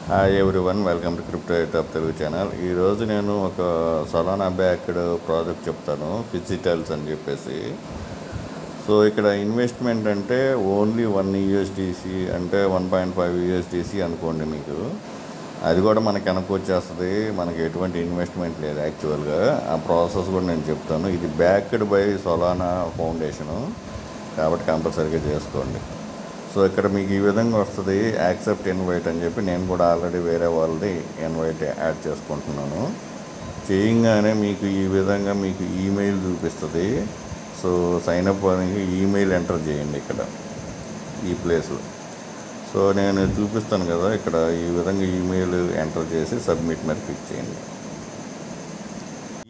Hi everyone, welcome to crypto top Telugu channel. ఈరోజు నేను ఒక సొలానా బ్యాక్డ్ ప్రాజెక్ట్ చెప్తాను, ఫిజిటల్స్ అని చెప్పేసి. సో ఇక్కడ ఇన్వెస్ట్మెంట్ అంటే ఓన్లీ 1 USDC అంటే 1.5 USDC అనుకోండి. మీకు అది కూడా మనకి వెనక్కి వచ్చేస్తుంది. మనకి ఎటువంటి ఇన్వెస్ట్మెంట్ లేదు యాక్చువల్గా. ఆ ప్రాసెస్ కూడా నేను చెప్తాను. ఇది బ్యాక్డ్ బై సొలానా ఫౌండేషను కాబట్టి కంపల్సరీగా చేసుకోండి. సో ఇక్కడ మీకు ఈ విధంగా వస్తుంది, యాక్సెప్ట్ ఇన్వైట్ అని చెప్పి. నేను కూడా ఆల్రెడీ వేరే వాళ్ళది ఇన్వైట్ యాడ్ చేసుకుంటున్నాను. చేయగానే మీకు ఈ విధంగా మీకు ఈమెయిల్ చూపిస్తుంది. సో సైన్ అప్ అని ఈమెయిల్ ఎంటర్ చేయండి ఇక్కడ ఈ ప్లేస్లో. సో నేను చూపిస్తాను కదా, ఇక్కడ ఈ విధంగా ఈమెయిల్ ఎంటర్ చేసి సబ్మిట్ మీద క్లిక్ చేయండి.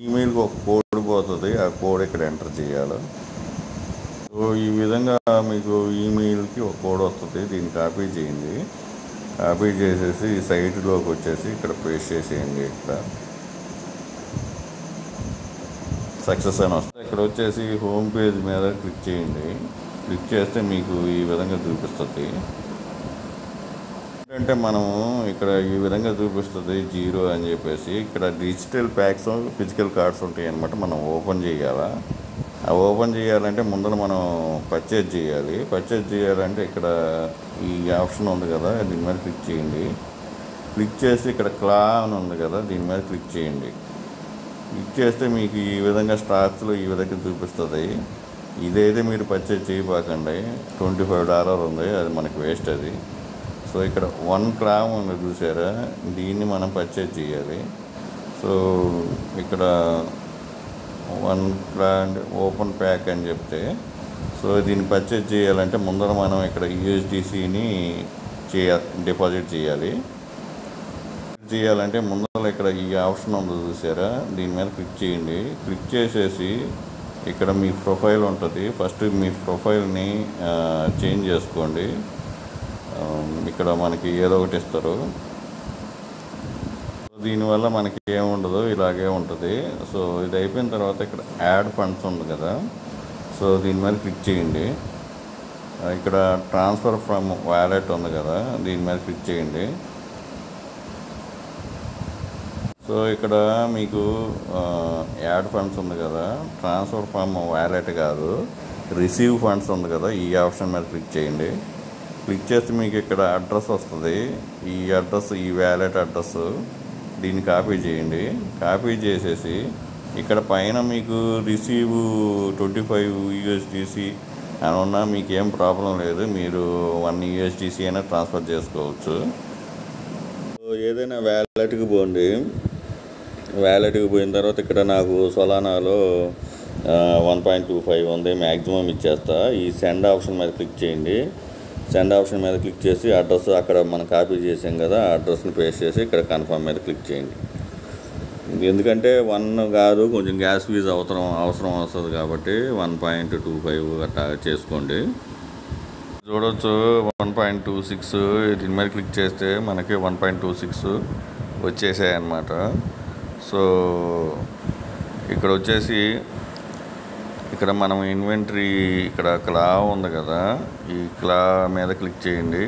ఈమెయిల్కి ఒక కోడ్ పోతుంది, ఆ కోడ్ ఇక్కడ ఎంటర్ చేయాలి. సో ఈ విధంగా మీకు ఈమెయిల్కి ఒక కోడ్ వస్తుంది, దీన్ని కాపీ చేయండి. కాపీ చేసేసి ఈ సైట్లోకి వచ్చేసి ఇక్కడ పేస్ట్ చేసేయండి. ఇక్కడ సక్సెస్ అని వస్తుంది. ఇక్కడ వచ్చేసి హోమ్ పేజ్ మీద క్లిక్ చేయండి. క్లిక్ చేస్తే మీకు ఈ విధంగా చూపిస్తుంది. ఏంటంటే మనము ఇక్కడ ఈ విధంగా చూపిస్తుంది 0 అని చెప్పేసి. ఇక్కడ డిజిటల్ ప్యాక్స్, ఫిజికల్ కార్డ్స్ ఉంటాయి అన్నమాట. మనం ఓపెన్ చేయాలా. ఆ ఓపెన్ చేయాలంటే ముందర మనం పర్చేజ్ చేయాలి. పర్చేజ్ చేయాలంటే ఇక్కడ ఈ ఆప్షన్ ఉంది కదా, దీని మీద క్లిక్ చేయండి. క్లిక్ చేసి ఇక్కడ క్లా అని ఉంది కదా, దీని మీద క్లిక్ చేయండి. క్లిక్ చేస్తే మీకు ఈ విధంగా స్టాక్స్లో ఈ విధంగా చూపిస్తుంది. ఇదైతే మీరు పర్చేజ్ చేయబాకండి. $25 ఉంది, అది మనకి వేస్ట్ అది. సో ఇక్కడ 1 గ్రామ్ ఉంది చూసారా, దీన్ని మనం పర్చేజ్ చేయాలి. సో ఇక్కడ 1 గ్రాండ్ ఓపెన్ ప్యాక్ అని చెప్తే, సో దీన్ని పర్చేజ్ చేయాలంటే ముందర మనం ఇక్కడ USDCని డిపాజిట్ చేయాలంటే ముందర ఇక్కడ ఈ ఆప్షన్ ఉందో చూసారా, దీని మీద క్లిక్ చేయండి. క్లిక్ చేసేసి ఇక్కడ మీ ప్రొఫైల్ ఉంటుంది. ఫస్ట్ మీ ప్రొఫైల్ని చేంజ్ చేసుకోండి. ఇక్కడ మనకి ఏదో ఒకటి ఇస్తారు. దీనివల్ల మనకి ఏముండదు, ఇలాగే ఉంటుంది. సో ఇది అయిపోయిన తర్వాత ఇక్కడ యాడ్ ఫండ్స్ ఉంది కదా, సో దీని మీద క్లిక్ చేయండి. ఇక్కడ ట్రాన్స్ఫర్ ఫ్రమ్ వాలెట్ ఉంది కదా, దీని మీద క్లిక్ చేయండి. సో ఇక్కడ మీకు యాడ్ ఫండ్స్ ఉంది కదా, ట్రాన్స్ఫర్ ఫ్రమ్ వాలెట్ కాదు, రిసీవ్ ఫండ్స్ ఉంది కదా, ఈ ఆప్షన్ మీద క్లిక్ చేయండి. క్లిక్ చేస్తే మీకు ఇక్కడ అడ్రస్ వస్తుంది. ఈ అడ్రస్, ఈ వ్యాలెట్ అడ్రస్, దీన్ని కాపీ చేయండి. కాపీ చేసేసి ఇక్కడ పైన మీకు రిసీవ్ 25 USDC అని ఉన్నా మీకు ఏం ప్రాబ్లం లేదు. మీరు 1 USDC అయినా ట్రాన్స్ఫర్ చేసుకోవచ్చు. ఏదైనా వ్యాలెట్కి పోండి. వ్యాలెట్కి పోయిన తర్వాత ఇక్కడ నాకు సొలానాలో 1.25 ఉంది, మ్యాక్సిమం ఇచ్చేస్తా. ఈ సెండ్ ఆప్షన్ మీద క్లిక్ చేయండి. సెండ్ ఆప్షన్ మీద క్లిక్ చేసి అడ్రస్ అక్కడ మనం కాపీ చేసాం కదా, ఆ అడ్రస్ని పేస్ట్ చేసి ఇక్కడ కన్ఫర్మ్ మీద క్లిక్ చేయండి. ఎందుకంటే 1 కాదు, కొంచెం గ్యాస్ ఫీజ్ అవసరం వస్తుంది కాబట్టి 1.25 అట్లా చేసుకోండి. చూడవచ్చు 1.26. దీని మీద క్లిక్ చేస్తే మనకి 1.26 వచ్చేసాయి అన్నమాట. సో ఇక్కడ వచ్చేసి ఇక్కడ మనం ఇన్వెంటరీ, ఇక్కడ క్లా ఉంది కదా, ఈ క్లా మీద క్లిక్ చేయండి.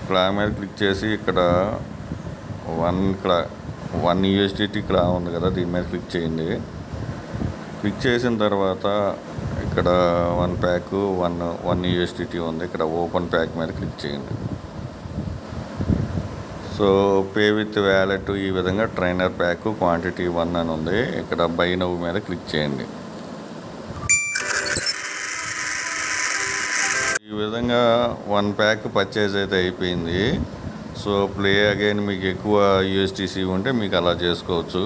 క్లా మీద క్లిక్ చేసి ఇక్కడ 1 USDT క్లా ఉంది కదా, దీని మీద క్లిక్ చేయండి. క్లిక్ చేసిన తర్వాత ఇక్కడ 1 ప్యాక్ 1 USDT ఉంది. ఇక్కడ ఓపెన్ ప్యాక్ మీద క్లిక్ చేయండి. సో పే విత్ వ్యాలెట్, ఈ విధంగా ట్రైనర్ ప్యాక్ క్వాంటిటీ 1 అని ఉంది. ఇక్కడ బై నౌ మీద క్లిక్ చేయండి. ఈ విధంగా 1 ప్యాక్ పర్చేజ్ అయితే అయిపోయింది. సో ప్లే అగైన్, మీకు ఎక్కువ USDC ఉంటే మీకు అలా చేసుకోవచ్చు.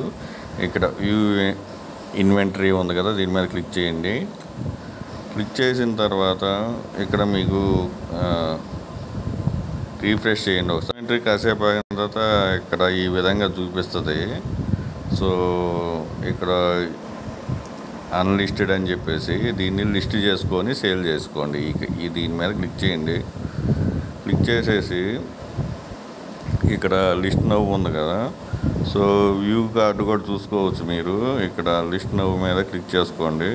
ఇక్కడ వ్యూ ఇన్వెంటరీ ఉంది కదా, దీని మీద క్లిక్ చేయండి. క్లిక్ చేసిన తర్వాత ఇక్కడ మీకు రీఫ్రెష్ చేయండి ఒకసారి. కాసేపు అయిన తర్వాత ఇక్కడ ఈ విధంగా చూపిస్తుంది. సో ఇక్కడ అన్లిస్టెడ్ అని చెప్పేసి దీన్ని లిస్ట్ చేసుకొని సేల్ చేసుకోండి. దీని మీద క్లిక్ చేయండి. క్లిక్ చేసేసి ఇక్కడ లిస్ట్ నవ్ ఉంది కదా, సో వ్యూ కార్డు కూడా చూసుకోవచ్చు మీరు. ఇక్కడ లిస్ట్ నవ్ మీద క్లిక్ చేసుకోండి.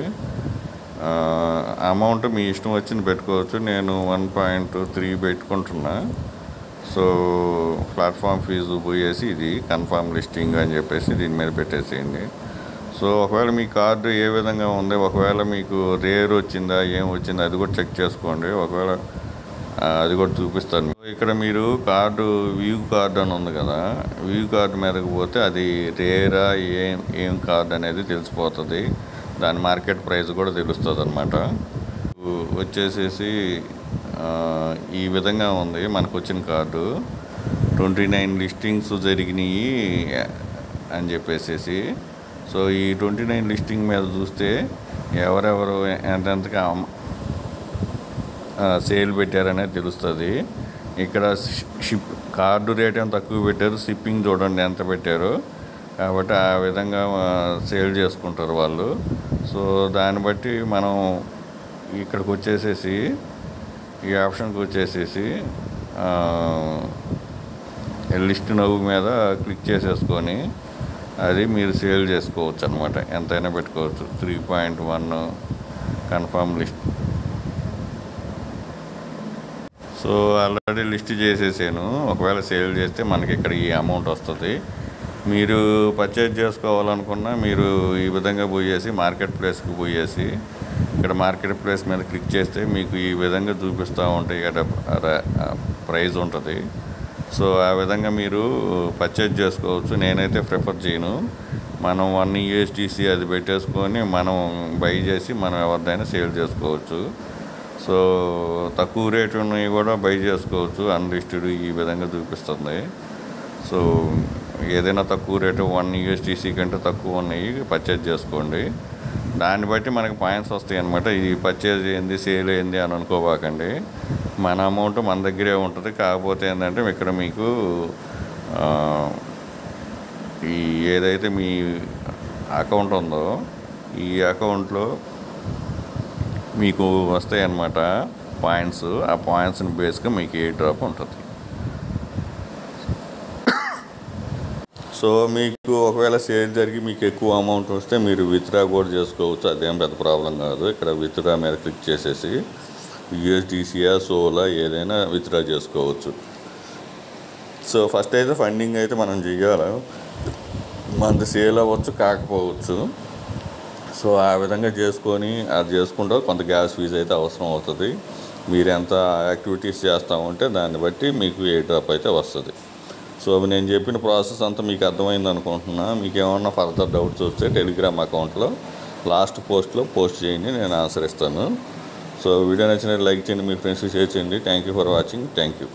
అమౌంట్ మీ ఇష్టం వచ్చింది పెట్టుకోవచ్చు. నేను 1.3 పెట్టుకుంటున్నా. సో ప్లాట్ఫామ్ ఫీజు పోయేసి ఇది కన్ఫర్మ్ లిస్టింగ్ అని చెప్పేసి దీని మీద పెట్టేసేయండి. సో ఒకవేళ మీ కార్డు ఏ విధంగా ఉంది, ఒకవేళ మీకు రేర్ వచ్చిందా ఏం వచ్చిందా అది కూడా చెక్ చేసుకోండి. ఒకవేళ అది కూడా చూపిస్తాను. ఇక్కడ మీరు కార్డు వ్యూ కార్డు అని ఉంది కదా, వ్యూ కార్డు మీదకి పోతే అది రేరా ఏం కార్డు అనేది తెలిసిపోతుంది. దాని మార్కెట్ ప్రైస్ కూడా తెలుస్తుంది అన్నమాట. వచ్చేసేసి ఈ విధంగా ఉంది మనకు వచ్చిన కార్డు. 29 లిస్టింగ్స్ జరిగినాయి అని చెప్పేసి. సో ఈ 29 లిస్టింగ్ మీద చూస్తే ఎవరెవరు ఎంతెంతగా సేల్ పెట్టారనేది తెలుస్తుంది. ఇక్కడ కార్డు రేట్ ఏమో తక్కువ పెట్టారు, షిప్పింగ్ చూడండి ఎంత పెట్టారు. కాబట్టి ఆ విధంగా సేల్ చేసుకుంటారు వాళ్ళు. సో దాన్ని బట్టి మనం ఇక్కడికి వచ్చేసేసి ఈ ఆప్షన్కి వచ్చేసేసి లిస్ట్ నవ్వు మీద క్లిక్ చేసేసుకొని అది మీరు సేల్ చేసుకోవచ్చు అనమాట. ఎంతైనా పెట్టుకోవచ్చు. 3.1 confirm list. So already list చేసేసాను. ఒకవేళ సేల్ చేస్తే మనకి ఇక్కడ ఈ అమౌంట్ వస్తుంది. మీరు పర్చేజ్ చేసుకోవాలనుకున్నా మీరు ఈ విధంగా పోయేసి మార్కెట్ ప్లేస్కి పోయేసి ఇక్కడ మార్కెట్ ప్లేస్ మీద క్లిక్ చేస్తే మీకు ఈ విధంగా చూపిస్తూ ఉంటాయి ఇక్కడ ప్రైస్ ఉంటుంది. సో ఆ విధంగా మీరు పర్చేజ్ చేసుకోవచ్చు. నేనైతే ప్రిఫర్ చేయను. మనం 1 USDC అది పెట్టేసుకొని మనం బై చేసి మనం ఎవరిదైనా సేల్ చేసుకోవచ్చు. సో తక్కువ రేటు ఉన్నవి కూడా బై చేసుకోవచ్చు. అన్లిస్టెడ్ ఈ విధంగా చూపిస్తుంది. సో ఏదైనా తక్కువ రేటు 1 USDC కంటే తక్కువ ఉన్నాయి పర్చేజ్ చేసుకోండి. దాన్ని బట్టి మనకి పాయింట్స్ వస్తాయి అన్నమాట. ఇది పర్చేజ్ అయింది సేల్ అయింది అని అనుకోబాకండి. మన అమౌంట్ మన దగ్గరే ఉంటుంది. కాకపోతే ఏంటంటే ఇక్కడ మీకు ఈ ఏదైతే మీ అకౌంట్ ఉందో ఈ అకౌంట్లో మీకు వస్తాయి అన్నమాట పాయింట్స్. ఆ పాయింట్స్ని బేస్గా మీకు ఏ డ్రాప్ ఉంటుంది. సో మీకు ఒకవేళ సేల్ జరిగి మీకు ఎక్కువ అమౌంట్ వస్తే మీరు విత్డ్రా కూడా చేసుకోవచ్చు. అదేం పెద్ద ప్రాబ్లం కాదు. ఇక్కడ విత్డ్రా మీద క్లిక్ చేసేసి USDCయా సోలా ఏదైనా విత్డ్రా చేసుకోవచ్చు. సో ఫస్ట్ అయితే ఫండింగ్ అయితే మనం చేయాలి. మనది సేల్ అవ్వచ్చు కాకపోవచ్చు. సో ఆ విధంగా చేసుకొని అది చేసుకుంటే కొంత గ్యాస్ ఫీజు అయితే అవసరం అవుతుంది. మీరు ఎంత యాక్టివిటీస్ చేస్తూ ఉంటే దాన్ని బట్టి మీకు ఏ డ్రాప్ అయితే వస్తుంది. సో నేను చెప్పిన ప్రాసెస్ అంతా మీకు అర్థమైంది అనుకుంటున్నా. మీకు ఏమన్నా ఫర్దర్ డౌట్స్ వస్తే టెలిగ్రామ్ అకౌంట్లో లాస్ట్ పోస్ట్లో పోస్ట్ చేయండి, నేను ఆన్సర్ ఇస్తాను. సో వీడియో నచ్చినట్టు లైక్ చేయండి, మీ ఫ్రెండ్స్కి షేర్ చేయండి. Thank you for watching. Thank you.